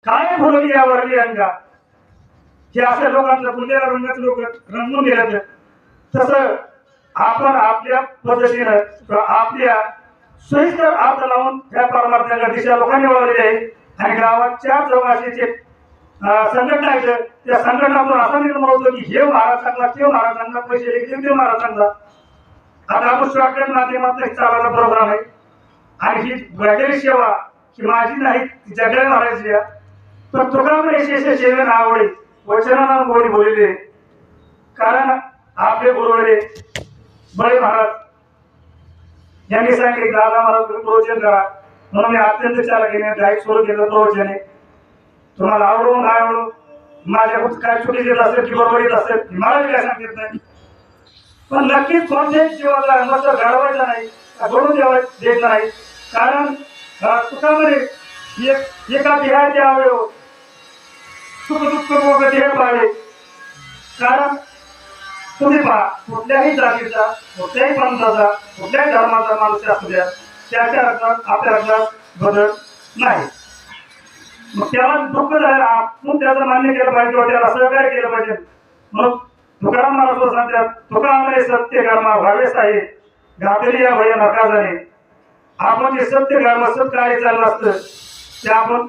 काय फुलली या वरली अंगा हे अशा लोकांचं बुंदेला रंगाचे लोक रंगून गेल्यात. तसं आपण आपल्या पद्धतीनं आपल्या सोयीस्कर हात लावून त्या परमार्थाच्या दिशा लोकांनी वळवलेली आहे. आणि गावात 4 चौकाशीचे संघटना आहेत. त्या संघटनातून असा निर्णय होतो की हे महाराज चांगला, ते महाराज चांगला, पैसे लेखतील ते महाराज चांगला. आता आपण शॉर्टकट माध्यमातून चालवणारा प्रोग्राम आहे. आणि ही वैद्यकीय सेवा ही माझी नाही, ती जगल्या महाराजची आहे. पण तुकाराम यशस्वी सेवेन आवडे वचनांना गोडी बोलले. कारण आपले गुरुवरे बळे महाराज यांनी सांगितले दादा मला प्रवचन करा. म्हणून मी अत्यंत चालकीने गाईड सुरू केलं प्रवचन आहे. तुम्हाला आवडून नाही आवडून माझ्या काय चुकी देत असेल की बरोबर येत असेल मला काय सांगित नाही. पण नक्कीच कोणत्याही जीवाला अन्नाचा घडवायचा नाही, घडून द्यायचा नाही. कारण तुकामध्ये एका देहाचे अवयव सुख दुःख देह पाहिजे. कारण तुम्ही पहा कुठल्याही जातीचा, कुठल्याही पंथाचा, कुठल्याही धर्माचा माणूस असू द्या, त्याच्या रक्तात आपल्या रक्तात बदल नाही. मग त्याला दुःख झालं आपण त्याचं मान्य केलं पाहिजे किंवा त्याला सहकार्य केलं पाहिजे. मग तुकाराम महाराज सांगतात तुकाराम सत्य कर्म व्हावेच आहे घातली या भय नका जाणे. आपण जे सत्य कर्म सत्कार्य चाललं असतं ते आपण